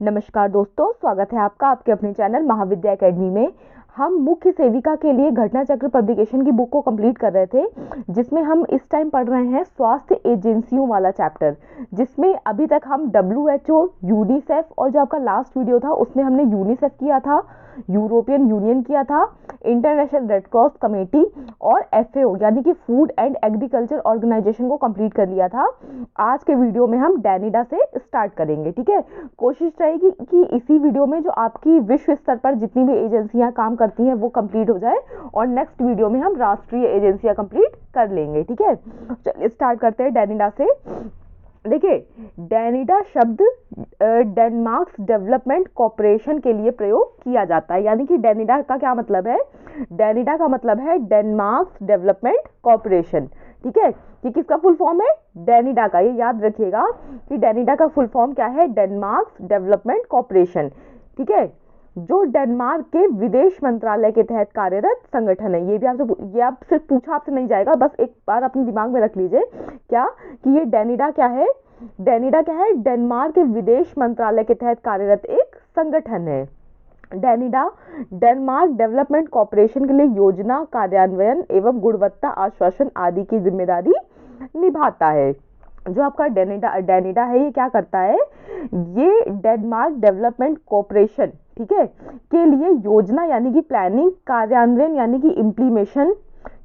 नमस्कार दोस्तों, स्वागत है आपका आपके अपने चैनल महाविद्या एकेडमी में। हम मुख्य सेविका के लिए घटना चक्र पब्लिकेशन की बुक को कंप्लीट कर रहे थे, जिसमें हम इस टाइम पढ़ रहे हैं स्वास्थ्य एजेंसियों वाला चैप्टर, जिसमें अभी तक हम WHO, यूनिसेफ और जो आपका लास्ट वीडियो था उसमें हमने यूनिसेफ किया था, यूरोपियन यूनियन किया था, इंटरनेशनल रेड क्रॉस कमेटी और FAO यानी कि फूड एंड एग्रीकल्चर ऑर्गेनाइजेशन को कंप्लीट कर लिया था। आज के वीडियो में हम डैनिडा से स्टार्ट करेंगे। ठीक है, कोशिश रहेगी कि इसी वीडियो में जो आपकी विश्व स्तर पर जितनी भी एजेंसियां काम करती हैं वो कंप्लीट हो जाए और नेक्स्ट वीडियो में हम राष्ट्रीय एजेंसियां कंप्लीट कर लेंगे। ठीक है, चलिए स्टार्ट करते हैं डैनिडा से। देखिए, डैनिडा शब्द डेनमार्क डेवलपमेंट कॉर्पोरेशन के लिए प्रयोग किया जाता है। यानी कि डैनिडा का क्या मतलब है? डैनिडा का मतलब है डेनमार्क डेवलपमेंट कॉर्पोरेशन। ठीक है, कि किसका फुल फॉर्म है? डैनिडा का। ये याद रखिएगा कि डैनिडा का फुल फॉर्म क्या है? Denmark development corporation. ठीक है, जो डेनमार्क के विदेश मंत्रालय के तहत कार्यरत संगठन है। ये आप सिर्फ पूछा आपसे नहीं जाएगा, बस एक बार अपने दिमाग में रख लीजिए क्या कि ये डैनिडा क्या है? डैनिडा क्या है? डेनमार्क के विदेश मंत्रालय के तहत कार्यरत एक संगठन है। डैनिडा डेनमार्क डेवलपमेंट कॉर्पोरेशन के लिए योजना कार्यान्वयन एवं गुणवत्ता आश्वासन आदि की जिम्मेदारी निभाता है। जो आपका डैनिडा है, ये क्या करता है? ये डेनमार्क डेवलपमेंट कॉर्पोरेशन, ठीक है, के लिए योजना यानी कि प्लानिंग, कार्यान्वयन यानी कि इम्प्लीमेशन,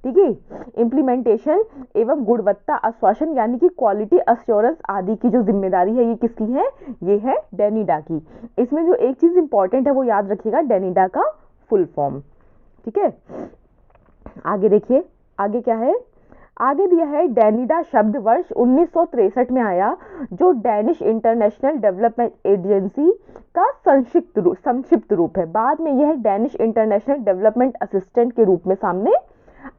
ठीक है, इम्प्लीमेंटेशन एवं गुणवत्ता आश्वासन यानी कि क्वालिटी अश्योरेंस आदि की जो जिम्मेदारी है, ये किसकी है? ये है डैनिडा की। इसमें जो एक चीज इंपॉर्टेंट है वो याद रखिएगा, डैनिडा का फुल फॉर्म। ठीक है, आगे देखिए, आगे क्या है? आगे दिया है डैनिडा शब्द वर्ष 1963 में आया, जो डैनिश इंटरनेशनल डेवलपमेंट एजेंसी का संक्षिप्त रूप है। बाद में यह डैनिश इंटरनेशनल डेवलपमेंट असिस्टेंट के रूप में सामने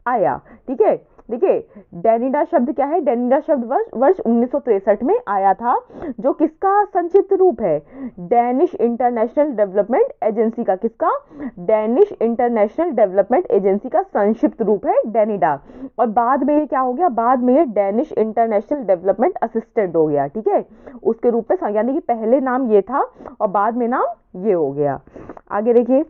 आया। ठीक है, देखिए डैनिडा शब्द क्या है? डैनिडा शब्द वर्ष 1963 में आया था, जो किसका संक्षिप्त रूप है? डैनिश इंटरनेशनल डेवलपमेंट एजेंसी का। किसका? डैनिश इंटरनेशनल डेवलपमेंट एजेंसी का संक्षिप्त रूप है डैनिडा। और बाद में ये क्या हो गया? बाद में ये डैनिश इंटरनेशनल डेवलपमेंट असिस्टेंट हो गया। ठीक है, उसके रूप में, यानी कि पहले नाम ये था और बाद में नाम ये हो गया। आगे देखिए,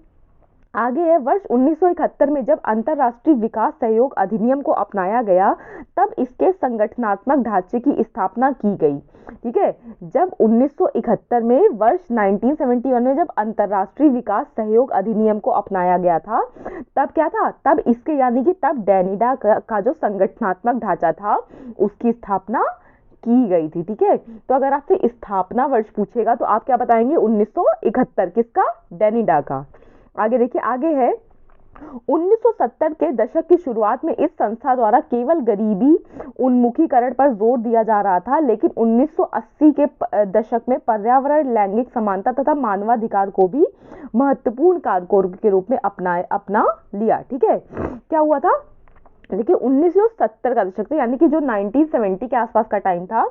आगे है वर्ष 1971 में जब अंतर्राष्ट्रीय विकास सहयोग अधिनियम को अपनाया गया, तब इसके संगठनात्मक ढांचे की स्थापना की गई। ठीक है, जब 1971 में, वर्ष 1971 में जब अंतर्राष्ट्रीय विकास सहयोग अधिनियम को अपनाया गया था, तब क्या था? तब इसके यानी कि तब डैनिडा का जो संगठनात्मक ढांचा था उसकी स्थापना की गई थी। ठीक है, तो अगर आपसे स्थापना वर्ष पूछेगा तो आप क्या बताएंगे? 1971। किसका? डैनिडा का। आगे देखिए, आगे है 1970 के दशक की शुरुआत में इस संस्था द्वारा केवल गरीबी उन्मुखीकरण पर जोर दिया जा रहा था, लेकिन 1980 के दशक में पर्यावरण, लैंगिक समानता तथा मानवाधिकार को भी महत्वपूर्ण कारकों के रूप में अपना लिया। ठीक है, क्या हुआ था? देखिए 1970 का दशक था, यानी कि जो 1970 के आसपास का टाइम था,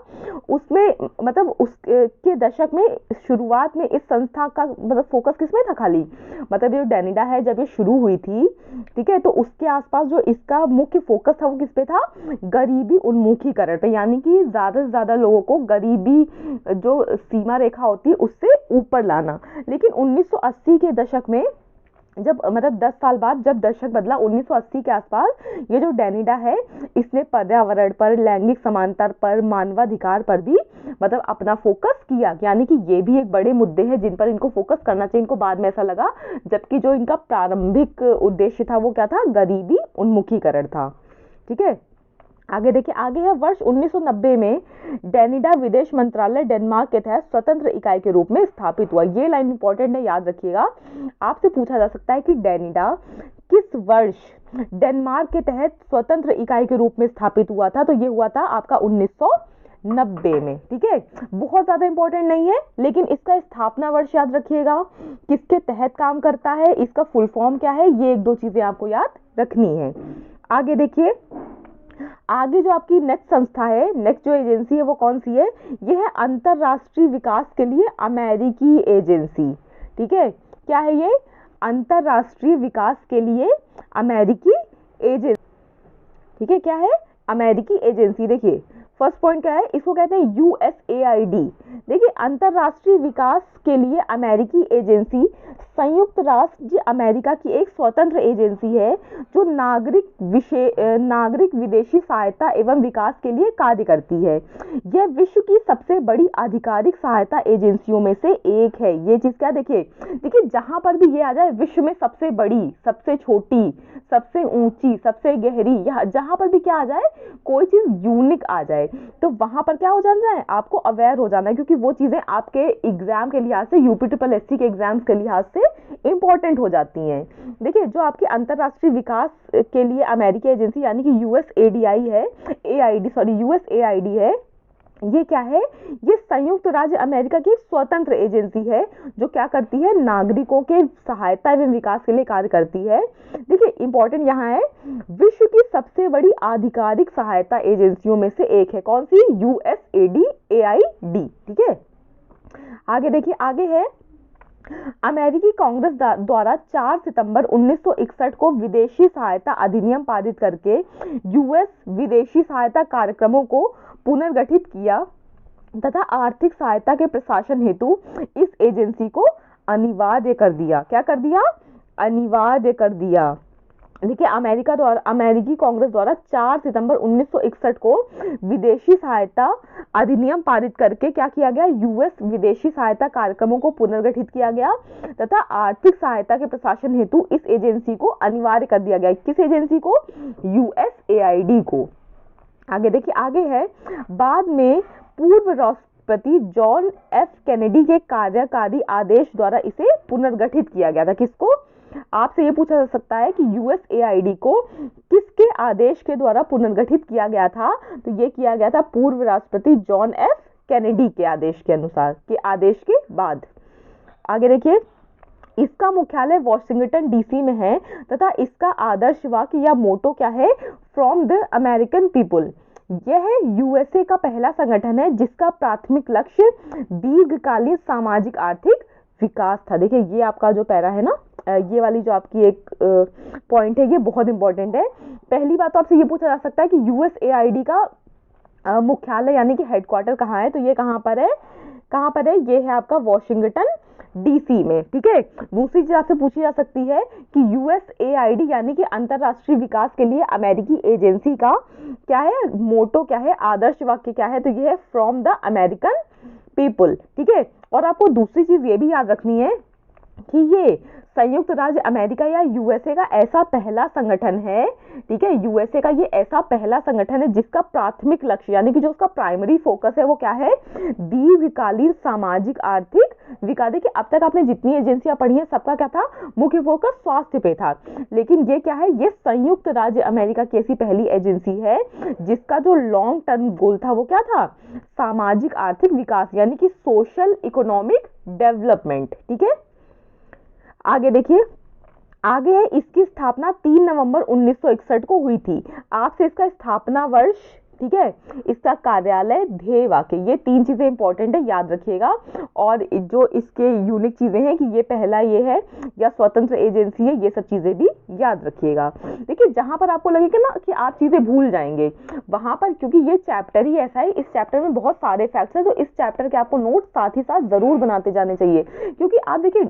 उसमें मतलब उसके दशक में शुरुआत में इस संस्था का मतलब फोकस किस में था? खाली मतलब ये डैनिडा है जब ये शुरू हुई थी, ठीक है, तो उसके आसपास जो इसका मुख्य फोकस था वो किस पे था? गरीबी उन्मुखीकरण पे, यानी कि ज्यादा से ज्यादा लोगों को गरीबी जो सीमा रेखा होती है उससे ऊपर लाना। लेकिन 1980 के दशक में जब मतलब 10 साल बाद जब दशक बदला 1980 के आसपास, ये जो डैनिडा है इसने पर्यावरण पर, लैंगिक समानता पर, मानवाधिकार पर भी मतलब अपना फोकस किया। यानी कि ये भी एक बड़े मुद्दे हैं जिन पर इनको फोकस करना चाहिए। इनको बाद में ऐसा लगा, जबकि जो इनका प्रारंभिक उद्देश्य था वो क्या था? गरीबी उन्मुखीकरण था। ठीक है, आगे देखिए, आगे है वर्ष 1990 में डैनिडा विदेश मंत्रालय डेनमार्क के तहत स्वतंत्र इकाई के रूप में स्थापित हुआ। ये लाइन इंपॉर्टेंट है, याद रखिएगा। आपसे पूछा जा सकता है कि डैनिडा किस वर्ष डेनमार्क के तहत स्वतंत्र इकाई के रूप में स्थापित हुआ था? तो ये हुआ था आपका 1990 में। ठीक है, बहुत ज्यादा इंपॉर्टेंट नहीं है, लेकिन इसका स्थापना वर्ष याद रखिएगा। किसके तहत काम करता है, इसका फुल फॉर्म क्या है, ये एक दो चीजें आपको याद रखनी है। आगे देखिए, आगे जो आपकी नेक्स्ट संस्था है, नेक्स्ट जो एजेंसी है वो कौन सी है? ये है अंतरराष्ट्रीय विकास के लिए अमेरिकी एजेंसी। ठीक है, क्या है ये? अंतरराष्ट्रीय विकास के लिए अमेरिकी एजेंसी। ठीक है, क्या है? अमेरिकी एजेंसी। देखिए फर्स्ट पॉइंट क्या है? इसको कहते हैं USAID, देखिए, अंतरराष्ट्रीय विकास के लिए अमेरिकी एजेंसी संयुक्त राष्ट्र अमेरिका की एक स्वतंत्र एजेंसी है जो नागरिक विदेशी सहायता एवं विकास के लिए कार्य करती है। यह विश्व की सबसे बड़ी आधिकारिक सहायता एजेंसियों में से एक है। ये चीज क्या, देखिए देखिए जहां पर भी ये आ जाए विश्व में सबसे बड़ी, सबसे छोटी, सबसे ऊंची, सबसे गहरी, यहाँ जहां पर भी क्या आ जाए, कोई चीज यूनिक आ जाए, तो वहां पर क्या हो जाना है, आपको अवेयर हो जाना है, क्योंकि वो चीजें आपके एग्जाम के लिहाज से, यूपी-SSC के एग्जाम्स के लिहाज से इंपॉर्टेंट हो जाती हैं। देखिए, जो आपके अंतरराष्ट्रीय विकास के लिए अमेरिकी एजेंसी यानी कि यूएसएडीआई है, यूएसएआईडी है, ये क्या है, ये संयुक्त राज्य अमेरिका की स्वतंत्र एजेंसी है जो क्या करती है, नागरिकों के सहायता एवं विकास के लिए कार्य करती है। देखिए, इंपॉर्टेंट यहाँ है, विश्व की सबसे बड़ी आधिकारिक सहायता एजेंसियों में से एक है। कौन सी, यूएसएडीएआईडी। ठीक है, आगे देखिए, आगे है, अमेरिकी कांग्रेस द्वारा 4 सितंबर 1961 को विदेशी सहायता अधिनियम पारित करके यूएस विदेशी सहायता कार्यक्रमों को पुनर्गठित किया तथा आर्थिक सहायता के प्रशासन हेतु इस एजेंसी को अनिवार्य कर दिया। क्या कर दिया, अनिवार्य कर दिया। देखिए, अमेरिकी कांग्रेस द्वारा 4 सितंबर 1961 को विदेशी सहायता अधिनियम पारित करके क्या किया गया, यूएस विदेशी सहायता कार्यक्रमों को पुनर्गठित किया गया तथा आर्थिक सहायता के प्रशासन हेतु इस एजेंसी को अनिवार्य कर दिया गया। किस एजेंसी को, यूएसएआईडी को। आगे देखिए, आगे है, बाद में पूर्व राष्ट्रपति जॉन एफ कैनेडी के कार्यकारी आदेश द्वारा इसे पुनर्गठित किया गया था। किसको, आपसे ये पूछा जा सकता है कि यूएसएआईडी को किसके आदेश के द्वारा पुनर्गठित किया गया था, तो ये किया गया था पूर्व राष्ट्रपति जॉन एफ कैनेडी के आदेश के अनुसार, के आदेश के बाद। आगे देखिए, इसका मुख्यालय वॉशिंगटन डीसी में है तथा इसका आदर्श वाक्य या मोटो क्या है, फ्रॉम द अमेरिकन पीपुल। यह यूएसए का पहला संगठन है जिसका प्राथमिक लक्ष्य दीर्घकालीन सामाजिक आर्थिक विकास था। देखिए, ये आपका जो पैरा है ना, ये वाली जो आपकी एक पॉइंट है, ये बहुत इंपॉर्टेंट है। पहली बात तो आपसे ये पूछा जा सकता है कि यूएसएआईडी का मुख्यालय यानी कि हेडक्वार्टर कहाँ है, तो ये कहाँ पर है, कहाँ पर है, ये है आपका वॉशिंगटन डीसी में। ठीक है, दूसरी चीज आपसे पूछी जा सकती है कि यूएसएआईडी यानी कि अंतरराष्ट्रीय विकास के लिए अमेरिकी एजेंसी का क्या है, मोटो क्या है, आदर्श वाक्य क्या है, तो ये है फ्रॉम द अमेरिकन पीपल। ठीक है, और आपको दूसरी चीज ये भी याद रखनी है कि ये संयुक्त राज्य अमेरिका या यूएसए का ऐसा पहला संगठन है, ठीक है, यूएसए का ये ऐसा पहला संगठन है जिसका प्राथमिक लक्ष्य यानी कि जो उसका प्राइमरी फोकस है वो क्या है, दीर्घकालीन सामाजिक आर्थिक विकास। देखिए, अब तक आपने जितनी एजेंसियां पढ़ी हैं सबका क्या था, मुख्य फोकस स्वास्थ्य पे था, लेकिन ये क्या है, ये संयुक्त राज्य अमेरिका की ऐसी पहली एजेंसी है जिसका जो लॉन्ग टर्म गोल था वो क्या था, सामाजिक आर्थिक विकास यानी कि सोशल इकोनॉमिक डेवलपमेंट। ठीक है, आगे देखिए, आगे है, इसकी स्थापना 3 नवंबर 1961 को हुई थी। आपसे इसका स्थापना वर्ष, ठीक है, इसका कार्यालय, ध्येय वाक्य, ये 3 चीजें इंपॉर्टेंट है, याद रखिएगा। और जो इसके यूनिक चीजें हैं कि ये पहला ये है या स्वतंत्र एजेंसी है, ये सब चीजें भी याद रखिएगा। देखिए, जहां पर आपको लगेगा ना कि आप चीजें भूल जाएंगे, वहां पर, क्योंकि ये चैप्टर ही ऐसा है, इस चैप्टर में बहुत सारे फैक्ट्स हैं, तो इस चैप्टर के आपको नोट साथ ही साथ जरूर बनाते जाने चाहिए। क्योंकि आप देखिए,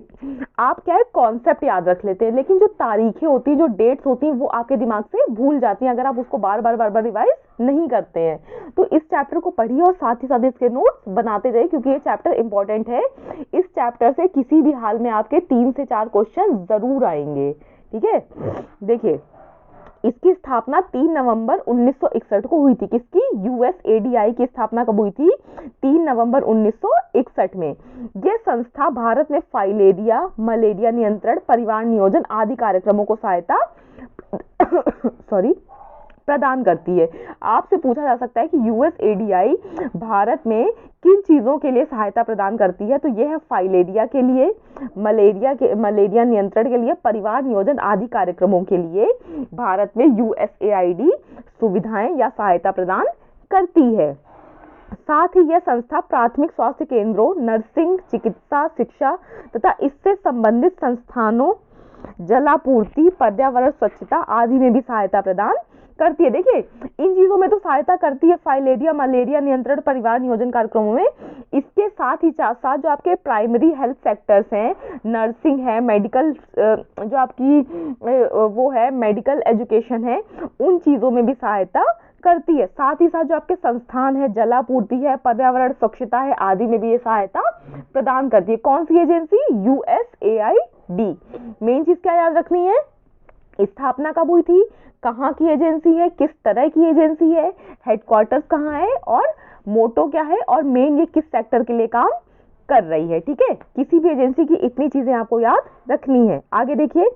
आप क्या है, कॉन्सेप्ट याद रख लेते हैं, लेकिन जो तारीखें होती हैं, जो डेट्स होती हैं, वो आपके दिमाग से भूल जाती हैं अगर आप उसको बार बार रिवाइज नहीं करते हैं। तो इस चैप्टर को पढ़िए और साथ ही साथ इसके नोट्स बनाते जाइए, क्योंकि ये चैप्टर इंपॉर्टेंट है। इस चैप्टर से किसी भी हाल में आपके 3 से 4 क्वेश्चन जरूर आएंगे। ठीक है, देखिए, इसकी स्थापना 3 नवंबर 1961 को हुई थी। किसकी, यूएसएडीआई की स्थापना कब हुई थी, 3 नवंबर 1961 में। यह संस्था भारत में फाइलेरिया, मलेरिया नियंत्रण, परिवार नियोजन आदि कार्यक्रमों को सहायता प्रदान करती है। आपसे पूछा जा सकता है कि यूएसएडीआई भारत में किन चीजों के लिए सहायता प्रदान करती है, तो यह है फाइलेरिया के लिए, मलेरिया नियंत्रण के लिए, परिवार नियोजन आदि कार्यक्रमों के लिए भारत में यूएसएआईडी सुविधाएं या सहायता प्रदान करती है। साथ ही यह संस्था प्राथमिक स्वास्थ्य केंद्रों, नर्सिंग, चिकित्सा, शिक्षा तथा इससे संबंधित संस्थानों, जलापूर्ति, पर्यावरण स्वच्छता आदि में भी सहायता प्रदान करती है। देखिए इन चीजों में तो सहायता करती है, फाइलेरिया मलेरिया नियंत्रण परिवार नियोजन कार्यक्रमों में। इसके साथ ही साथ जो आपके प्राइमरी हेल्थ सेक्टर्स हैं, नर्सिंग है, मेडिकल जो आपकी वो है मेडिकल एजुकेशन है, उन चीजों में भी सहायता करती है। साथ ही साथ जो आपके संस्थान है, जलापूर्ति है, पर्यावरण स्वच्छता है आदि में भी ये सहायता प्रदान करती है। कौन सी एजेंसी? USAID। मेन चीज क्या याद रखनी है? स्थापना कब हुई थी, कहाँ की एजेंसी है, किस तरह की एजेंसी है, हेडक्वार्टर्स कहाँ है और मोटो क्या है, और मेन ये किस सेक्टर के लिए काम कर रही है। ठीक है, किसी भी एजेंसी की इतनी चीजें आपको याद रखनी है। आगे देखिए,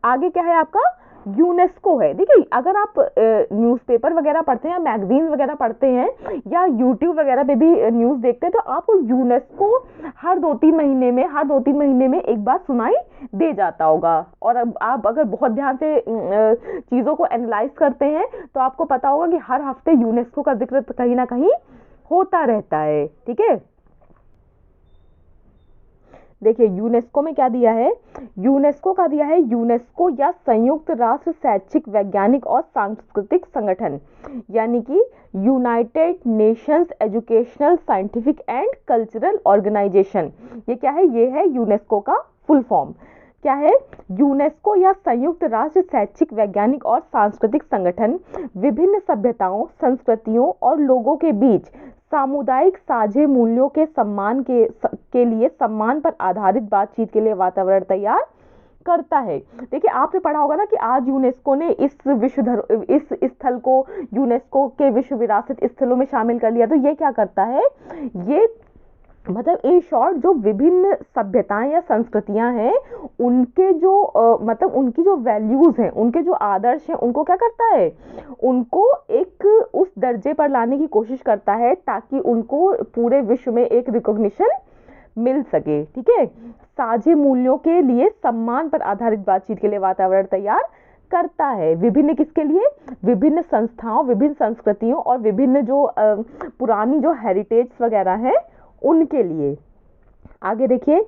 आगे क्या है आपका? यूनेस्को है। देखिए अगर आप न्यूज़पेपर वगैरह पढ़ते हैं या मैगजीन वगैरह पढ़ते हैं या यूट्यूब वगैरह पे भी न्यूज़ देखते हैं, तो आपको यूनेस्को हर 2-3 महीने में एक बार सुनाई दे जाता होगा। और अब आप अगर बहुत ध्यान से चीज़ों को एनालाइज करते हैं तो आपको पता होगा कि हर हफ्ते यूनेस्को का जिक्र कहीं ना कहीं होता रहता है। ठीक है, देखिए यूनेस्को में क्या दिया है? यूनेस्को का दिया है यूनेस्को या संयुक्त राष्ट्र शैक्षिक वैज्ञानिक और सांस्कृतिक संगठन, यानी कि United Nations Educational Scientific and Cultural Organization. ये क्या है? ये है यूनेस्को का फुल फॉर्म। क्या है? यूनेस्को या संयुक्त राष्ट्र शैक्षिक वैज्ञानिक और सांस्कृतिक संगठन विभिन्न सभ्यताओं, संस्कृतियों और लोगों के बीच सामुदायिक साझे मूल्यों के सम्मान के लिए सम्मान पर आधारित बातचीत के लिए वातावरण तैयार करता है। देखिए आपने पढ़ा होगा ना कि आज यूनेस्को ने इस स्थल को यूनेस्को के विश्व विरासत स्थलों में शामिल कर लिया। तो ये क्या करता है? ये मतलब इन शॉर्ट जो विभिन्न सभ्यताएं या संस्कृतियां हैं, उनके जो मतलब उनकी जो वैल्यूज हैं, उनके जो आदर्श हैं, उनको क्या करता है? उनको एक उस दर्जे पर लाने की कोशिश करता है ताकि उनको पूरे विश्व में एक रिकॉग्निशन मिल सके। ठीक है, साझे मूल्यों के लिए सम्मान पर आधारित बातचीत के लिए वातावरण तैयार करता है। विभिन्न किसके लिए? विभिन्न संस्थाओं, विभिन्न संस्कृतियों और विभिन्न जो पुरानी जो हेरिटेज वगैरह है उनके लिए। आगे देखिए,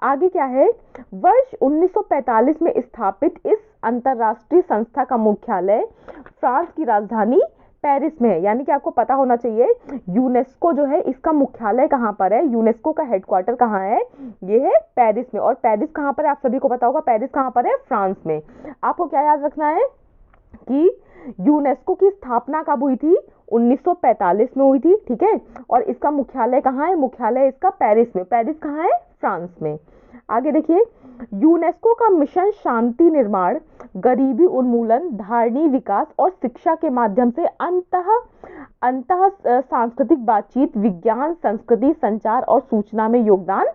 आगे क्या है? वर्ष 1945 में स्थापित इस अंतरराष्ट्रीय संस्था का मुख्यालय फ्रांस की राजधानी पेरिस में है। यानी कि आपको पता होना चाहिए यूनेस्को जो है इसका मुख्यालय कहाँ पर है, यूनेस्को का हेडक्वार्टर कहाँ है? ये है पेरिस में। और पेरिस कहाँ पर है? आप सभी को पता होगा पेरिस कहाँ पर है? फ्रांस में। आपको क्या याद रखना है कि यूनेस्को की स्थापना कब हुई थी? 1945 में हुई थी। ठीक है, और इसका मुख्यालय कहाँ है? मुख्यालय इसका पेरिस में। पेरिस कहाँ है? फ्रांस में। आगे देखिए, यूनेस्को का मिशन शांति निर्माण, गरीबी उन्मूलन, धारणीय विकास और शिक्षा के माध्यम से अंतः सांस्कृतिक बातचीत, विज्ञान, संस्कृति, संचार और सूचना में योगदान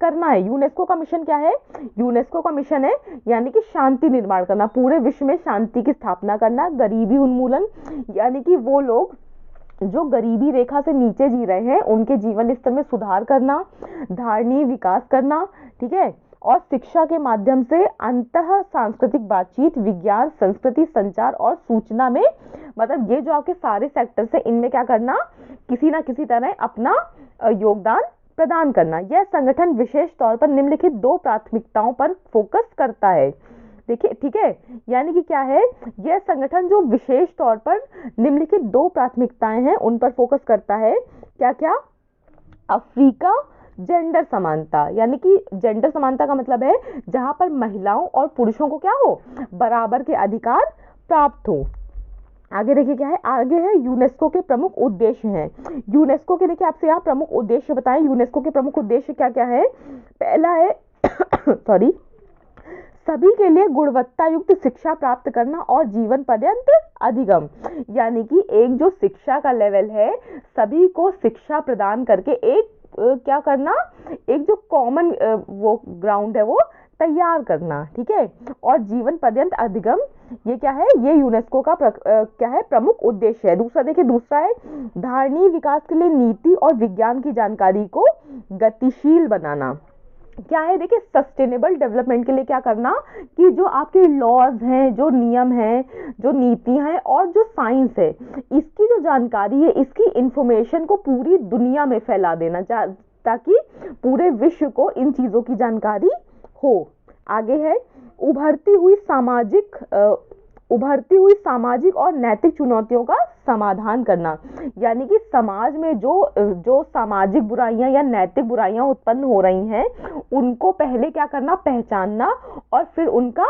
करना है। यूनेस्को का मिशन क्या है? यूनेस्को का मिशन है यानी कि शांति निर्माण करना, पूरे विश्व में शांति की स्थापना करना, गरीबी उन्मूलन यानी कि वो लोग जो गरीबी रेखा से नीचे जी रहे हैं उनके जीवन स्तर में सुधार करना, धारणीय विकास करना। ठीक है, और शिक्षा के माध्यम से अंतः सांस्कृतिक बातचीत, विज्ञान, संस्कृति, संचार और सूचना में, मतलब ये जो आपके सारे सेक्टर्स हैं इनमें क्या करना? किसी ना किसी तरह अपना योगदान प्रदान करना। यह संगठन विशेष तौर पर निम्नलिखित 2 प्राथमिकताओं पर फोकस करता है। देखिए, ठीक है, यानी कि क्या है? यह संगठन जो विशेष तौर पर निम्नलिखित 2 प्राथमिकताएं हैं उन पर फोकस करता है। क्या क्या? अफ्रीका, जेंडर समानता, यानी कि जेंडर समानता का मतलब है जहां पर महिलाओं और पुरुषों को क्या हो? बराबर के अधिकार प्राप्त हो। आगे देखिए क्या है? आगे है यूनेस्को के प्रमुख उद्देश्य हैं। यूनेस्को के देखिए आपसे यहाँ प्रमुख उद्देश्य बताएं। यूनेस्को के प्रमुख उद्देश्य क्या क्या है? पहला है सॉरी सभी के लिए गुणवत्ता युक्त शिक्षा प्राप्त करना और जीवन पर्यंत अधिगम, यानी कि एक जो शिक्षा का लेवल है सभी को शिक्षा प्रदान करके एक क्या करना? एक जो कॉमन वो ग्राउंड है वो तैयार करना। ठीक है, और जीवन पर्यंत अधिगम, ये क्या है? ये यूनेस्को का क्या है? प्रमुख उद्देश्य है। दूसरा देखिए, दूसरा है धारणीय विकास के लिए नीति और विज्ञान की जानकारी को गतिशील बनाना। क्या है? देखिए सस्टेनेबल डेवलपमेंट के लिए क्या करना कि जो आपके लॉज हैं, जो नियम हैं, जो नीतियां हैं और जो साइंस है, इसकी जो जानकारी है, इसकी इंफॉर्मेशन को पूरी दुनिया में फैला देना ताकि पूरे विश्व को इन चीजों की जानकारी हो। आगे है उभरती हुई सामाजिक उभरती हुई सामाजिक और नैतिक चुनौतियों का समाधान करना, यानी कि समाज में जो सामाजिक बुराइयां या नैतिक बुराइयां उत्पन्न हो रही हैं उनको पहले क्या करना, पहचानना और फिर उनका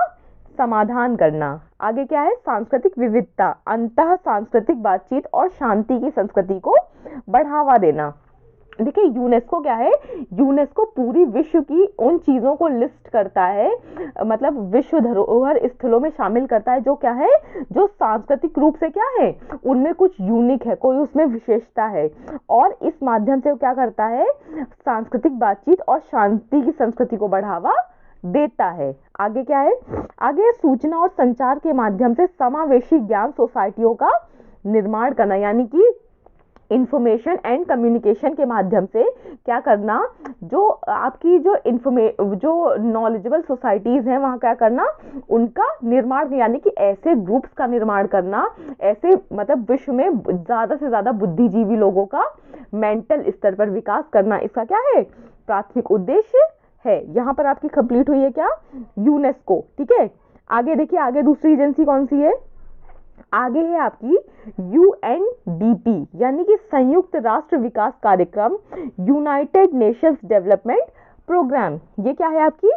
समाधान करना। आगे क्या है, सांस्कृतिक विविधता, अंतः सांस्कृतिक बातचीत और शांति की संस्कृति को बढ़ावा देना। देखिए यूनेस्को क्या है, यूनेस्को पूरी विश्व की उन चीजों को लिस्ट करता है, मतलब विश्व धरोहर स्थलों में शामिल करता है जो क्या है, जो सांस्कृतिक रूप से क्या है, उनमें कुछ यूनिक है, कोई उसमें विशेषता है, और इस माध्यम से वो क्या करता है, सांस्कृतिक बातचीत और शांति की संस्कृति को बढ़ावा देता है। आगे क्या है, आगे सूचना और संचार के माध्यम से समावेशी ज्ञान सोसाइटियों का निर्माण करना, यानी कि इंफॉर्मेशन एंड कम्युनिकेशन के माध्यम से क्या करना, जो आपकी जो नॉलेजेबल सोसाइटीज हैं वहाँ क्या करना, उनका निर्माण, यानी कि ऐसे ग्रुप्स का निर्माण करना, ऐसे मतलब विश्व में ज़्यादा से ज़्यादा बुद्धिजीवी लोगों का मेंटल स्तर पर विकास करना, इसका क्या है, प्राथमिक उद्देश्य है। यहाँ पर आपकी कंप्लीट हुई है क्या, यूनेस्को। ठीक है, आगे देखिए, आगे दूसरी एजेंसी कौन सी है, आगे है आपकी यूएनडीपी, यानी कि संयुक्त राष्ट्र विकास कार्यक्रम, यूनाइटेड नेशंस डेवलपमेंट प्रोग्राम। ये क्या है आपकी,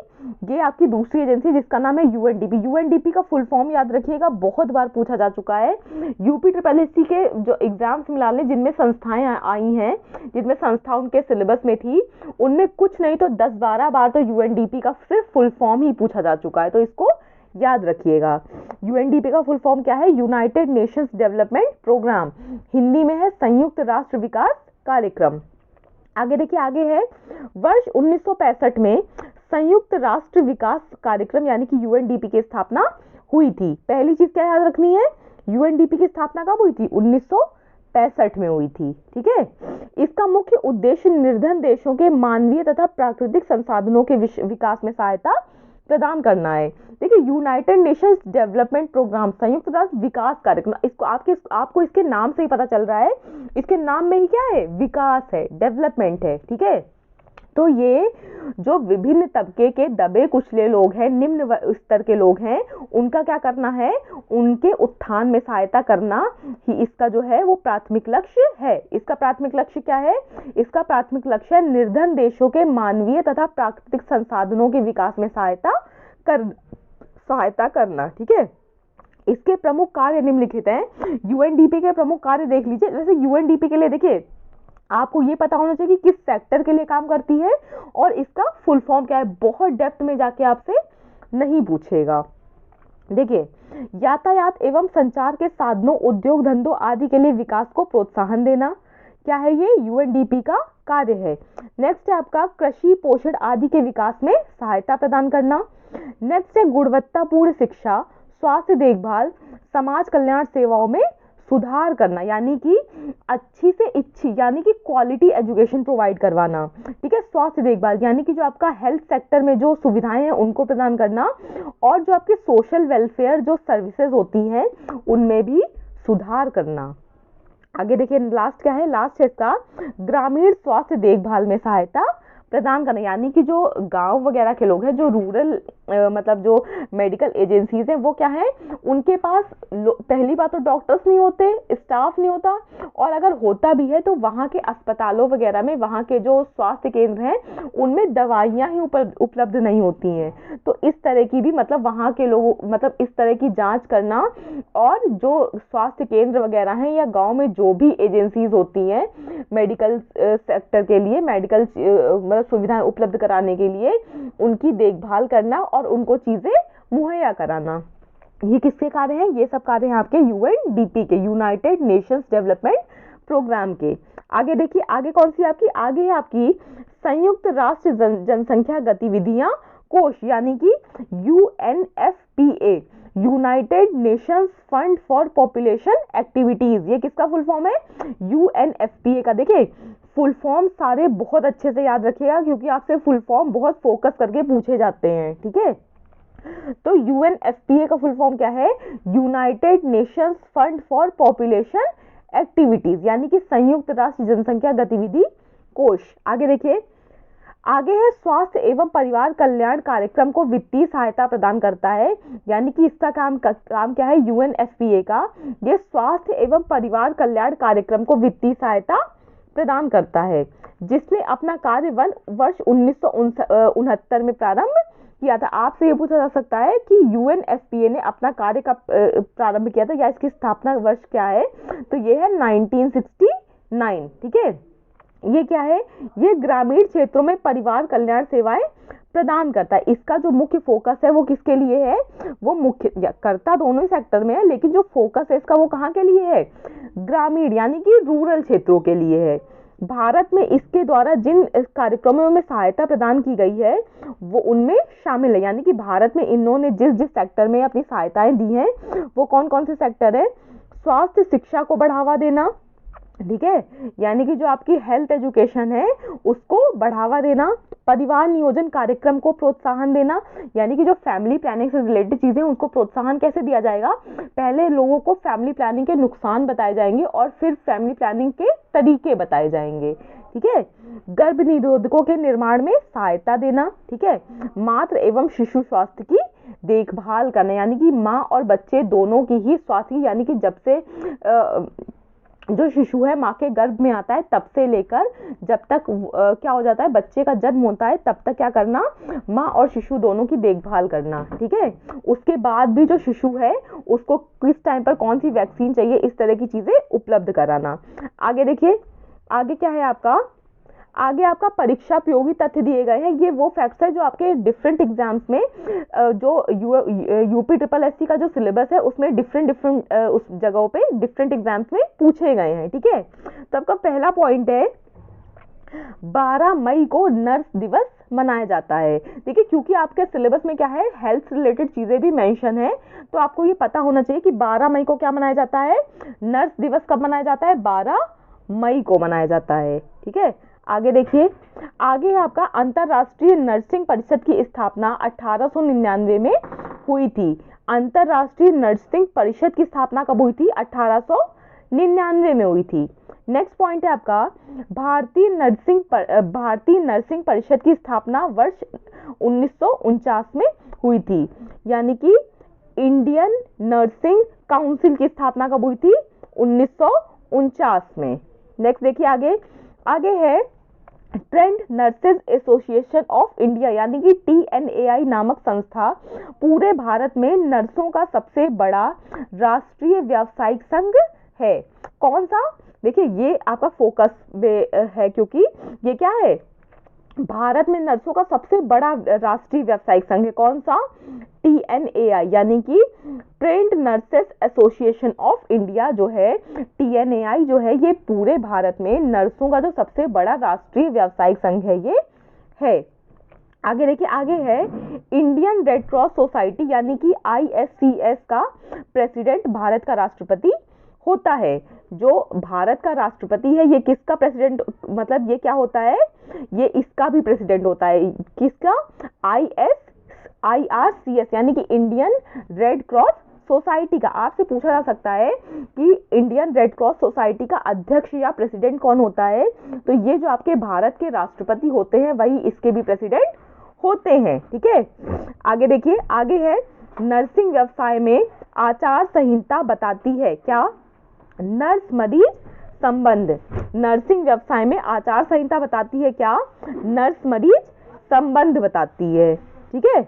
ये आपकी दूसरी एजेंसी जिसका नाम है यूएनडीपी। यूएनडीपी का फुल फॉर्म याद रखिएगा, बहुत बार पूछा जा चुका है। यूपी ट्रिपल एससी के जो एग्जाम्स मिला लें, जिनमें संस्थाएं आई हैं, जिनमें संस्था उनके सिलेबस में थी, उनमें कुछ नहीं तो 10-12 बार तो यूएनडीपी का सिर्फ फुल फॉर्म ही पूछा जा चुका है, तो इसको याद रखिएगा। यूएनडीपी का फुल फॉर्म क्या है, United Nations Development Programme, Hindi में है संयुक्त राष्ट्र विकास कार्यक्रम। आगे देखिए, आगे है वर्ष 1965 में संयुक्त राष्ट्र विकास कार्यक्रम यानी कि यूएनडीपी की स्थापना हुई थी। पहली चीज क्या याद रखनी है, यूएनडीपी की स्थापना कब हुई थी, 1965 में हुई थी। ठीक है, इसका मुख्य उद्देश्य निर्धन देशों के मानवीय तथा प्राकृतिक संसाधनों के विकास में सहायता प्रदान करना है। देखिए यूनाइटेड नेशंस डेवलपमेंट प्रोग्राम, संयुक्त राष्ट्र विकास कार्यक्रम, इसको आपको इसके नाम से ही पता चल रहा है, इसके नाम में ही क्या है, विकास है, डेवलपमेंट है। ठीक है, तो ये जो विभिन्न तबके के दबे कुचले लोग हैं, निम्न स्तर के लोग हैं, उनका क्या करना है, उनके उत्थान में सहायता करना ही इसका जो है वो प्राथमिक लक्ष्य है। इसका प्राथमिक लक्ष्य क्या है, इसका प्राथमिक लक्ष्य है निर्धन देशों के मानवीय तथा प्राकृतिक संसाधनों के विकास में सहायता करना। ठीक है, इसके प्रमुख कार्य निम्नलिखित हैं। यूएनडीपी के प्रमुख कार्य देख लीजिए। जैसे यूएनडीपी के लिए देखिए आपको ये पता होना चाहिए कि किस सेक्टर के लिए काम करती है और इसका फुल फॉर्म क्या है, बहुत डेप्थ में जाके आपसे नहीं पूछेगा। देखिए, यातायात एवं संचार के साधनों, उद्योग धंधों आदि के लिए विकास को प्रोत्साहन देना, क्या है ये, यूएनडीपी का कार्य है। नेक्स्ट है आपका कृषि, पोषण आदि के विकास में सहायता प्रदान करना। नेक्स्ट है गुणवत्तापूर्ण शिक्षा, स्वास्थ्य देखभाल, समाज कल्याण सेवाओं में सुधार करना, यानी कि अच्छी से अच्छी यानी कि क्वालिटी एजुकेशन प्रोवाइड करवाना। ठीक है, स्वास्थ्य देखभाल यानी कि जो आपका हेल्थ सेक्टर में जो सुविधाएं हैं उनको प्रदान करना, और जो आपके सोशल वेलफेयर जो सर्विसेज होती हैं उनमें भी सुधार करना। आगे देखिए, लास्ट क्या है, लास्ट है इसका ग्रामीण स्वास्थ्य देखभाल में सहायता प्रदान करना, यानी कि जो गांव वगैरह के लोग हैं, जो रूरल मतलब जो मेडिकल एजेंसीज हैं, वो क्या है, उनके पास पहली बात तो डॉक्टर्स नहीं होते, स्टाफ नहीं होता, और अगर होता भी है तो वहाँ के अस्पतालों वगैरह में, वहाँ के जो स्वास्थ्य केंद्र हैं उनमें दवाइयाँ ही उपलब्ध नहीं होती हैं। तो इस तरह की भी मतलब वहाँ के लोग मतलब इस तरह की जाँच करना, और जो स्वास्थ्य केंद्र वगैरह हैं या गाँव में जो भी एजेंसीज होती हैं मेडिकल सेक्टर के लिए, मेडिकल सुविधाएं उपलब्ध कराने के लिए, उनकी देखभाल करना और उनको चीजें मुहैया कराना, ये किसके कार्य हैं, ये सब कार्य हैं आपके यूएनडीपी के, यूनाइटेड नेशंस डेवलपमेंट प्रोग्राम के। आगे देखिए, आगे कौन सी आपकी, आगे है आपकी संयुक्त राष्ट्र जनसंख्या गतिविधियां कोष, यानी कि UNFPA, United Nations fund for population activities. ये किसका फुल फॉर्म है, यूएनएफपीए का। देखिए फुल फॉर्म सारे बहुत अच्छे से याद रखिएगा, क्योंकि आपसे फुल फॉर्म बहुत फोकस करके पूछे जाते हैं। ठीक है, तो यूएनएफपीए का फुल फॉर्म क्या है, United Nations fund for population activities, यानी कि संयुक्त राष्ट्र जनसंख्या गतिविधि कोष। आगे देखिए, आगे है स्वास्थ्य एवं परिवार कल्याण कार्यक्रम को वित्तीय सहायता प्रदान करता है, यानी कि इसका काम क्या है, यूएनएफपीए का ये स्वास्थ्य एवं परिवार कल्याण कार्यक्रम को वित्तीय सहायता प्रदान करता है, जिसने अपना कार्य वर्ष 1969 में प्रारंभ किया था। आपसे ये पूछा जा सकता है कि यूएनएफपीए ने अपना कार्य कब प्रारंभ किया था या इसकी स्थापना वर्ष क्या है, तो ये है 1969। ठीक है, ये क्या है, ये ग्रामीण क्षेत्रों में परिवार कल्याण सेवाएं प्रदान करता है। इसका जो मुख्य फोकस है वो किसके लिए है, वो मुख्य करता दोनों ही सेक्टर में है, लेकिन जो फोकस है इसका वो कहाँ के लिए है, ग्रामीण यानी कि रूरल क्षेत्रों के लिए है। भारत में इसके द्वारा जिन कार्यक्रमों में सहायता प्रदान की गई है वो उनमें शामिल है, यानी कि भारत में इन्होंने जिस जिस सेक्टर में अपनी सहायताएं दी हैं वो कौन कौन से सेक्टर है, स्वास्थ्य शिक्षा को बढ़ावा देना, ठीक है, यानी कि जो आपकी हेल्थ एजुकेशन है उसको बढ़ावा देना, परिवार नियोजन कार्यक्रम को प्रोत्साहन देना, यानी कि जो फैमिली प्लानिंग से रिलेटेड चीजें उनको प्रोत्साहन कैसे दिया जाएगा, पहले लोगों को फैमिली प्लानिंग के नुकसान बताए जाएंगे और फिर फैमिली प्लानिंग के तरीके बताए जाएंगे। ठीक है, गर्भ निरोधकों के निर्माण में सहायता देना, ठीक है, मातृ एवं शिशु स्वास्थ्य की देखभाल करना, यानी कि माँ और बच्चे दोनों की ही स्वास्थ्य, यानी कि जब से जो शिशु है माँ के गर्भ में आता है तब से लेकर जब तक क्या हो जाता है, बच्चे का जन्म होता है, तब तक क्या करना, माँ और शिशु दोनों की देखभाल करना। ठीक है, उसके बाद भी जो शिशु है उसको किस टाइम पर कौन सी वैक्सीन चाहिए, इस तरह की चीजें उपलब्ध कराना। आगे देखिए, आगे क्या है आपका, आगे आपका परीक्षा उपयोगी तथ्य दिए गए हैं। ये वो फैक्ट्स है जो आपके डिफरेंट एग्जाम्स में जो यूपी ट्रिपल एससी का जो सिलेबस है उसमें डिफरेंट उस जगहों पे डिफरेंट एग्जाम्स में पूछे गए हैं। ठीक है, तो आपका पहला पॉइंट है 12 मई को नर्स दिवस मनाया जाता है। देखिए, क्योंकि आपके सिलेबस में क्या है, हेल्थ रिलेटेड चीजें भी मेंशन है, तो आपको ये पता होना चाहिए कि 12 मई को क्या मनाया जाता है, नर्स दिवस कब मनाया जाता है, 12 मई को मनाया जाता है। ठीक है, आगे देखिए, आगे आपका अंतरराष्ट्रीय नर्सिंग परिषद की स्थापना 1899 में हुई थी। अंतरराष्ट्रीय नर्सिंग परिषद की स्थापना कब हुई थी, 1899 में हुई थी। नेक्स्ट पॉइंट है आपका भारतीय नर्सिंग परिषद की स्थापना वर्ष 1949 में हुई थी, यानी कि इंडियन नर्सिंग काउंसिल की स्थापना कब हुई थी, 1949 में। नेक्स्ट देखिए, आगे है trend nurses association of India, यानी कि TNAI नामक संस्था पूरे भारत में नर्सों का सबसे बड़ा राष्ट्रीय व्यावसायिक संघ है। कौन सा, देखिए ये आपका फोकस है, क्योंकि ये क्या है, भारत में नर्सों का सबसे बड़ा राष्ट्रीय व्यावसायिक संघ है। कौन सा, TNAI, यानी कि trend nurses association of India जो है, TNAI जो है, ये पूरे भारत में नर्सों का जो सबसे बड़ा राष्ट्रीय व्यावसायिक संघ है ये है। आगे देखिए, आगे है इंडियन रेड क्रॉस सोसाइटी, यानी कि ISCS का प्रेसिडेंट भारत का राष्ट्रपति होता है। जो भारत का राष्ट्रपति है ये किसका प्रेसिडेंट, मतलब ये क्या होता है, ये इसका भी प्रेसिडेंट होता है, किसका, IRCS, यानी कि इंडियन रेड क्रॉस सोसाइटी का। आपसे पूछा जा सकता है कि इंडियन रेड क्रॉस सोसाइटी का अध्यक्ष या प्रेसिडेंट कौन होता है, तो ये जो आपके भारत के राष्ट्रपति होते हैं वही इसके भी प्रेसिडेंट होते हैं। ठीक है, आगे देखिए, आगे है नर्सिंग व्यवसाय में आचार संहिता बताती है क्या, नर्स मरीज संबंध। नर्सिंग व्यवसाय में आचार संहिता बताती है क्या, नर्स मरीज संबंध बताती है। ठीक है,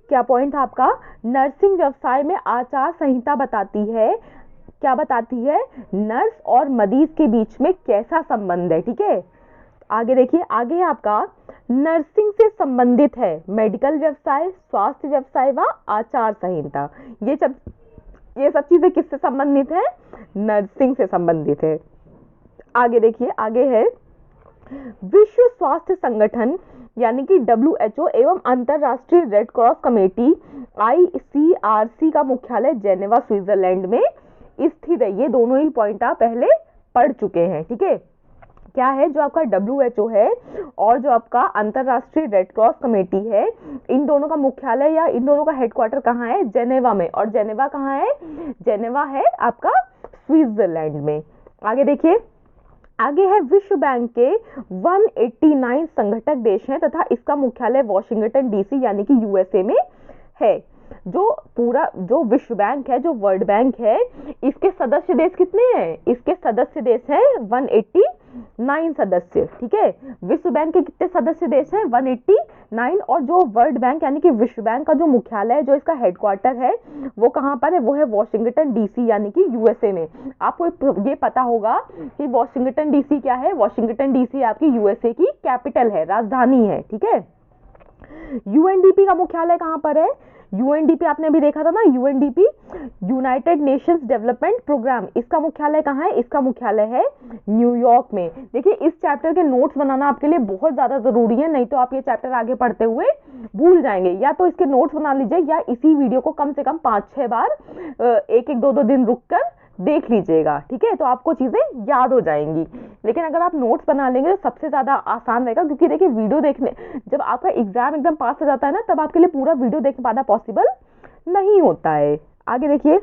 क्या पॉइंट था आपका, नर्सिंग व्यवसाय में आचार संहिता बताती है, क्या बताती है, नर्स और मरीज के बीच में कैसा संबंध है। ठीक है, आगे देखिए, आगे है आपका नर्सिंग से संबंधित है मेडिकल व्यवसाय, स्वास्थ्य व्यवसाय व आचार संहिता। ये सब चीजें किससे संबंधित है, नर्सिंग से संबंधित है। आगे देखिए, आगे है विश्व स्वास्थ्य संगठन, यानी कि WHO एवं अंतरराष्ट्रीय रेड क्रॉस कमेटी ICRC का मुख्यालय जेनेवा स्विट्जरलैंड में स्थित है। ये दोनों ही पॉइंट आप पहले पढ़ चुके हैं। ठीक है, क्या है, जो आपका WHO है और जो आपका अंतरराष्ट्रीय रेड क्रॉस कमेटी है, इन दोनों का मुख्यालय या इन दोनों का हेडक्वार्टर कहाँ है, जेनेवा में। और जेनेवा कहाँ है, जेनेवा है आपका स्विट्जरलैंड में। आगे देखिए, आगे है विश्व बैंक के 189 संघटक देश हैं तथा इसका मुख्यालय वॉशिंगटन डीसी यानी कि यूएसए में है। जो पूरा जो विश्व बैंक है, जो वर्ल्ड बैंक है, इसके सदस्य देश कितने हैं? इसके सदस्य देश हैं 189 सदस्य। ठीक है, विश्व बैंक के कितने सदस्य देश हैं? 189। और जो वर्ल्ड बैंक यानी कि विश्व बैंक का जो मुख्यालय है, जो इसका हेडक्वार्टर है, वो कहाँ पर है? वो है वॉशिंगटन डीसी यानी कि यूएसए में। आपको ये पता होगा कि वॉशिंगटन डीसी क्या है? वॉशिंगटन डीसी आपकी यूएसए की कैपिटल है, राजधानी है। ठीक है, यूएनडीपी का मुख्यालय कहाँ पर है? यूएनडीपी आपने अभी देखा था ना, UNDP United Nations Development Programme, इसका मुख्यालय कहाँ है? इसका मुख्यालय है न्यूयॉर्क में। देखिए, इस चैप्टर के नोट्स बनाना आपके लिए बहुत ज्यादा जरूरी है, नहीं तो आप ये चैप्टर आगे पढ़ते हुए भूल जाएंगे। या तो इसके नोट्स बना लीजिए या इसी वीडियो को कम से कम 5-6 बार एक एक 2-2 दिन रुक कर देख लीजिएगा। ठीक है, तो आपको चीजें याद हो जाएंगी। लेकिन अगर आप नोट्स बना लेंगे तो सबसे ज्यादा आसान रहेगा, क्योंकि देखिए वीडियो देखने, जब आपका एग्जाम एकदम पास हो जाता है ना, तब आपके लिए पूरा वीडियो देख पाना पॉसिबल नहीं होता है। आगे देखिए,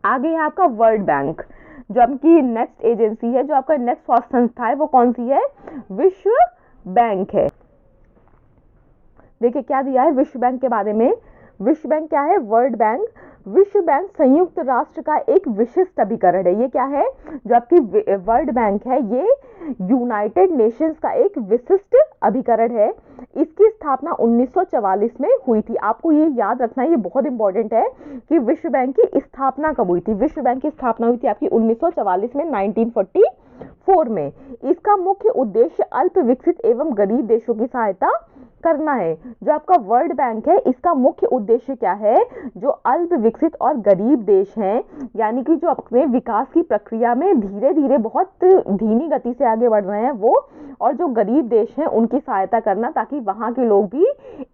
आगे है आपका वर्ल्ड बैंक, जो आपकी नेक्स्ट एजेंसी है, जो आपका नेक्स्ट स्वास्थ्य संस्था है, वो कौन सी है? विश्व बैंक है। देखिए क्या दिया है विश्व बैंक के बारे में। विश्व बैंक क्या है? World bank. विश्व बैंक संयुक्त राष्ट्र का एक विशिष्ट अभिकरण है। ये क्या है? जो आपकी वर्ल्ड बैंक है, ये यूनाइटेड नेशंस का एक विशिष्ट अभिकरण है। इसकी स्थापना 1944 में हुई थी। आपको ये याद रखना है, ये बहुत इंपॉर्टेंट है कि विश्व बैंक की स्थापना कब हुई थी। विश्व बैंक की स्थापना हुई थी आपकी 1944 में, 1944 में। इसका मुख्य उद्देश्य अल्प विकसित एवं गरीब देशों की सहायता करना है। जो आपका वर्ल्ड बैंक है, इसका मुख्य उद्देश्य क्या है? जो अल्प विकसित और गरीब देश हैं, यानी कि जो अपने विकास की प्रक्रिया में धीरे धीरे बहुत धीमी गति से आगे बढ़ रहे हैं वो, और जो गरीब देश हैं उनकी सहायता करना, ताकि वहां के लोग भी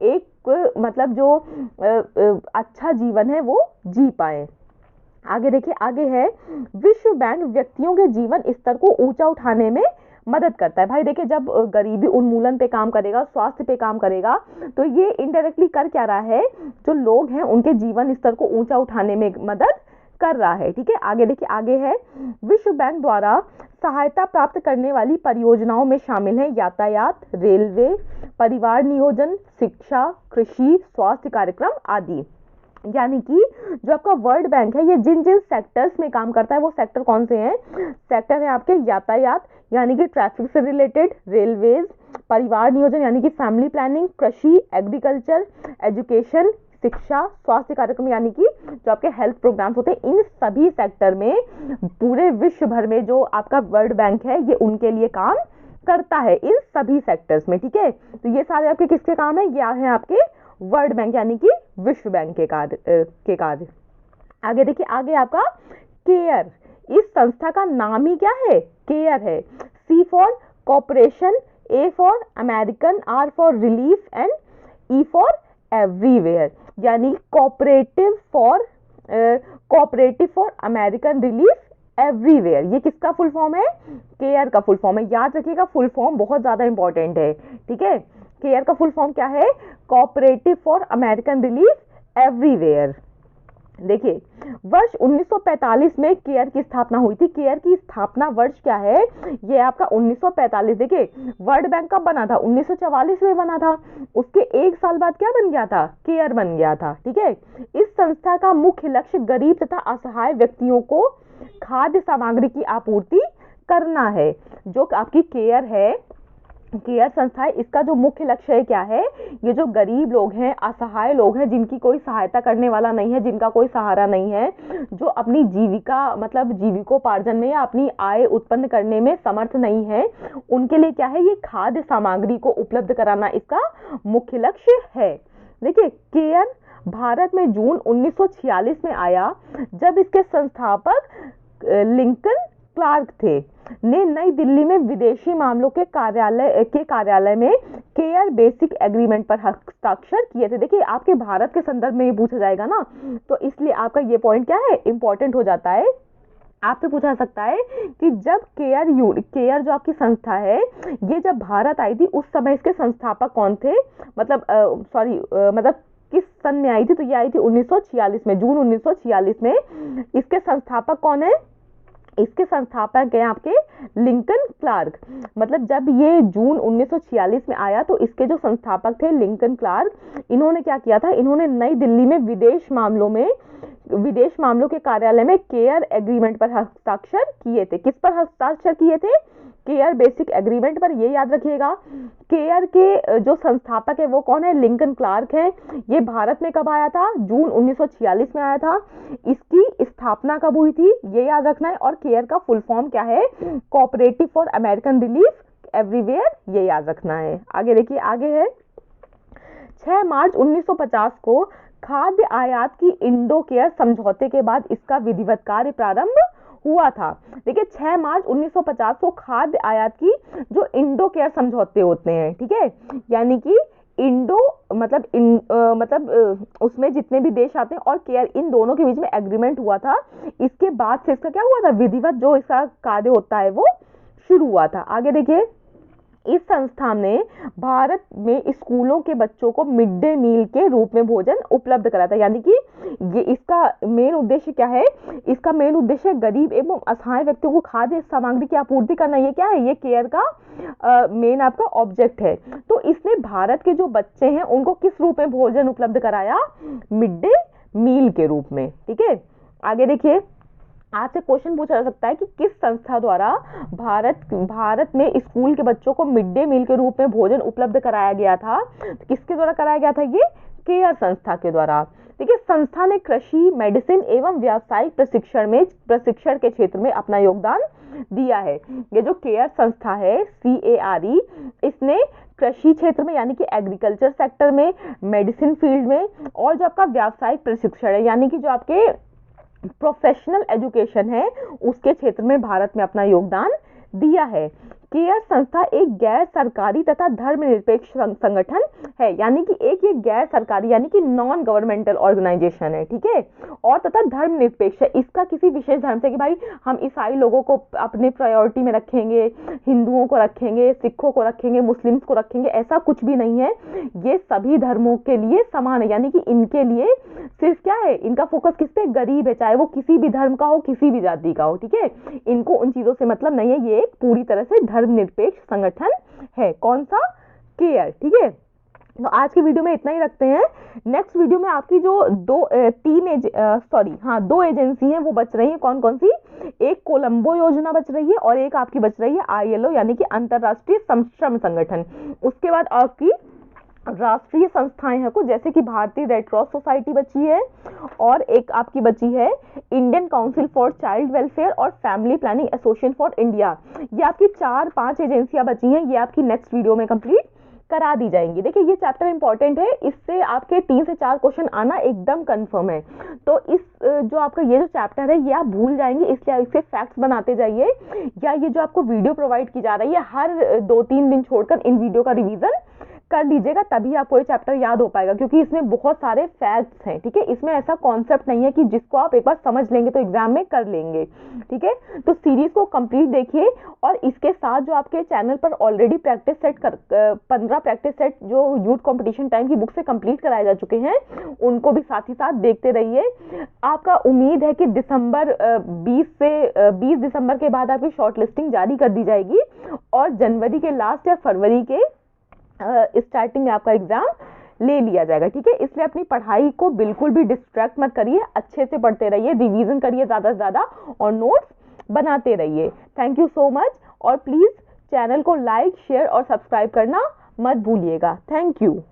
एक मतलब जो अच्छा जीवन है वो जी पाए। आगे देखिए, आगे है विश्व बैंक व्यक्तियों के जीवन स्तर को ऊंचा उठाने में मदद करता है। भाई देखिए, जब गरीबी उन्मूलन पे काम करेगा, स्वास्थ्य पे काम करेगा, तो ये इनडायरेक्टली कर क्या रहा है? जो लोग हैं उनके जीवन स्तर को ऊंचा उठाने में मदद कर रहा है। ठीक है, आगे देखिए, आगे है विश्व बैंक द्वारा सहायता प्राप्त करने वाली परियोजनाओं में शामिल है यातायात, रेलवे, परिवार नियोजन, शिक्षा, कृषि, स्वास्थ्य कार्यक्रम आदि। यानी कि जो आपका वर्ल्ड बैंक है, ये जिन जिन सेक्टर्स में काम करता है, वो सेक्टर कौन से हैं? सेक्टर है आपके यातायात यानी कि ट्रैफिक से रिलेटेड, रेलवेज, परिवार नियोजन यानी कि फैमिली प्लानिंग, कृषि, एग्रीकल्चर, एजुकेशन, शिक्षा, स्वास्थ्य कार्यक्रम यानी कि जो आपके हेल्थ प्रोग्राम्स होते हैं। इन सभी सेक्टर में पूरे विश्व भर में जो आपका वर्ल्ड बैंक है, ये उनके लिए काम करता है, इन सभी सेक्टर्स में। ठीक है, तो ये सारे आपके किसके काम है? ये है आपके वर्ल्ड बैंक यानी कि विश्व बैंक के कार्य। आगे देखिए, आगे आपका केयर, इस संस्था का नाम ही क्या है? केयर है। C for cooperation, A for American, R for relief and E for everywhere, यानी cooperative for American relief everywhere. ये किसका फुल फॉर्म है? केयर का फुल फॉर्म है। याद रखिएगा, फुल फॉर्म बहुत ज्यादा इंपॉर्टेंट है। ठीक है, केयर का फुल फॉर्म क्या है? Cooperative for American relief everywhere. देखिए, वर्ष 1945 में केयर की स्थापना हुई थी। केयर की स्थापना वर्ष क्या है? ये आपका 1945। देखिए, वर्ल्ड बैंक कब बना था? 1944 में बना था। उसके एक साल बाद क्या बन गया था? केयर बन गया था। ठीक है, इस संस्था का मुख्य लक्ष्य गरीब तथा असहाय व्यक्तियों को खाद्य सामग्री की आपूर्ति करना है। जो आपकी केयर है, केयर संस्था है, इसका जो मुख्य लक्ष्य है क्या है? ये जो गरीब लोग हैं, असहाय लोग हैं, जिनकी कोई सहायता करने वाला नहीं है, जिनका कोई सहारा नहीं है, जो अपनी जीविका मतलब जीविकोपार्जन में या अपनी आय उत्पन्न करने में समर्थ नहीं है, उनके लिए क्या है? ये खाद्य सामग्री को उपलब्ध कराना इसका मुख्य लक्ष्य है। देखिए, केयर भारत में जून 1946 में आया, जब इसके संस्थापक लिंकन क्लार्क थे ने नई दिल्ली में विदेशी मामलों के कार्यालय में केयर बेसिक एग्रीमेंट पर हस्ताक्षर किए थे। देखिए, आपके भारत के संदर्भ में ये पूछा जाएगा ना, तो इसलिए आपका ये पॉइंट क्या है? इंपॉर्टेंट हो जाता है। आपसे पूछा सकता है कि जब केयर जो आपकी संस्था है, ये जब भारत आई थी, उस समय इसके संस्थापक कौन थे? मतलब किस सन में आई थी? तो ये आई थी 1946 में, जून 1946 में। इसके संस्थापक कौन है? इसके संस्थापक हैं आपके लिंकन क्लार्क। मतलब जब ये जून 1946 में आया तो इसके जो संस्थापक थे लिंकन क्लार्क, इन्होंने क्या किया था, इन्होंने नई दिल्ली में विदेश मामलों के कार्यालय में केयर एग्रीमेंट पर हस्ताक्षर किए थे। किस पर हस्ताक्षर किए थे? केयर बेसिक एग्रीमेंट पर। ये याद रखिएगा। केयर के जो संस्थापक है वो कौन है? लिंकन क्लार्क है। ये भारत में कब आया था? जून 1946 में आया था। इसकी स्थापना कब हुई थी? ये याद रखना है। और केयर का फुल फॉर्म क्या है? Cooperative for American relief everywhere, ये याद रखना है। आगे देखिए, आगे है 6 मार्च 1950 को खाद्य आयात की इंडो केयर समझौते के बाद इसका विधिवत कार्य प्रारंभ हुआ था। देखिए 6 मार्च 1950 को खाद्य आयात की जो इंडो केयर समझौते होते हैं, ठीक है, यानी कि इंडो मतलब उसमें जितने भी देश आते हैं और केयर, इन दोनों के बीच में एग्रीमेंट हुआ था। इसके बाद से इसका क्या हुआ था? विधिवत जो इसका कार्य होता है वो शुरू हुआ था। आगे देखिए, इस संस्था ने भारत में स्कूलों के बच्चों को मिड डे मील के रूप में भोजन उपलब्ध कराता है। यानी कि ये इसका मेन उद्देश्य क्या है? इसका मेन उद्देश्य गरीब एवं असहाय व्यक्तियों को खाद्य सामग्री की आपूर्ति करना। ये क्या है? ये केयर का मेन आपका ऑब्जेक्ट है। तो इसने भारत के जो बच्चे हैं उनको किस रूप में भोजन उपलब्ध कराया? मिड डे मील के रूप में। ठीक है, आगे देखिए, आपसे क्वेश्चन पूछा जा सकता है कि किस संस्था द्वारा भारत में स्कूल के बच्चों को मिड डे मील के रूप में भोजन उपलब्ध कराया गया था? तो किसके द्वारा कराया गया था? ये केयर संस्था के द्वारा। देखिए, संस्था ने कृषि, मेडिसिन एवं व्यावसायिक प्रशिक्षण के क्षेत्र में अपना योगदान दिया है। ये जो केयर संस्था है CARE, इसने कृषि क्षेत्र में यानी कि एग्रीकल्चर सेक्टर में, मेडिसिन फील्ड में, और जो आपका व्यावसायिक प्रशिक्षण है यानी कि जो आपके प्रोफेशनल एजुकेशन है उसके क्षेत्र में भारत में अपना योगदान दिया है। केयर संस्था एक गैर सरकारी तथा धर्मनिरपेक्ष संगठन है। यानी कि एक ये गैर सरकारी यानी कि नॉन गवर्नमेंटल ऑर्गेनाइजेशन है, ठीक है, और तथा धर्मनिरपेक्ष है। इसका किसी विशेष धर्म से कि भाई हम ईसाई लोगों को अपने प्रायोरिटी में रखेंगे, हिंदुओं को रखेंगे, सिखों को रखेंगे, मुस्लिम्स को रखेंगे, ऐसा कुछ भी नहीं है। ये सभी धर्मों के लिए समान है। यानी कि इनके लिए सिर्फ क्या है? इनका फोकस किस पे? गरीब है, चाहे वो किसी भी धर्म का हो, किसी भी जाति का हो, ठीक है। इनको उन चीजों से मतलब नहीं है। ये एक पूरी तरह से धर्मनिरपेक्ष संगठन है। कौन सा? केयर, ठीक है। तो आज की वीडियो में इतना ही रखते हैं। नेक्स्ट वीडियो में आपकी जो दो एजेंसी हैं वो बच रही हैं। कौन कौन सी? एक कोलंबो योजना बच रही है और एक आपकी बच रही है ILO यानी कि अंतरराष्ट्रीय श्रम संगठन। उसके बाद आपकी राष्ट्रीय संस्थाएं हैं कुछ, जैसे कि भारतीय रेड क्रॉस सोसाइटी बची है, और एक आपकी बची है Indian council for child welfare और family planning association for India. ये आपकी 4-5 एजेंसियां बची हैं। ये आपकी नेक्स्ट वीडियो में कंप्लीट करा दी जाएंगी। देखिए, ये चैप्टर इंपॉर्टेंट है, इससे आपके 3 से 4 क्वेश्चन आना एकदम कंफर्म है। तो इस जो आपका ये जो चैप्टर है ये आप भूल जाएंगे, इसलिए इसके फैक्ट्स बनाते जाइए, या ये जो आपको वीडियो प्रोवाइड की जा रही है हर 2-3 दिन छोड़कर इन वीडियो का रिवीजन कर लीजिएगा, तभी आपको ये चैप्टर याद हो पाएगा, क्योंकि इसमें बहुत सारे फैक्ट्स हैं, ठीक है। इसमें ऐसा कॉन्सेप्ट नहीं है कि जिसको आप एक बार समझ लेंगे तो एग्जाम में कर लेंगे, ठीक है। तो सीरीज को कंप्लीट देखिए, और इसके साथ जो आपके चैनल पर ऑलरेडी 15 प्रैक्टिस सेट जो यूथ कंपटीशन टाइम की बुक से कंप्लीट कराए जा चुके हैं, उनको भी साथ ही साथ देखते रहिए। आपका उम्मीद है कि 20 दिसंबर के बाद आपकी शॉर्ट लिस्टिंग जारी कर दी जाएगी, और जनवरी के लास्ट या फरवरी के स्टार्टिंग में आपका एग्जाम ले लिया जाएगा, ठीक है। इसलिए अपनी पढ़ाई को बिल्कुल भी डिस्ट्रैक्ट मत करिए, अच्छे से पढ़ते रहिए, रिवीजन करिए ज़्यादा से ज़्यादा, और नोट्स बनाते रहिए। थैंक यू सो मच, और प्लीज़ चैनल को लाइक, शेयर और सब्सक्राइब करना मत भूलिएगा। Thank you.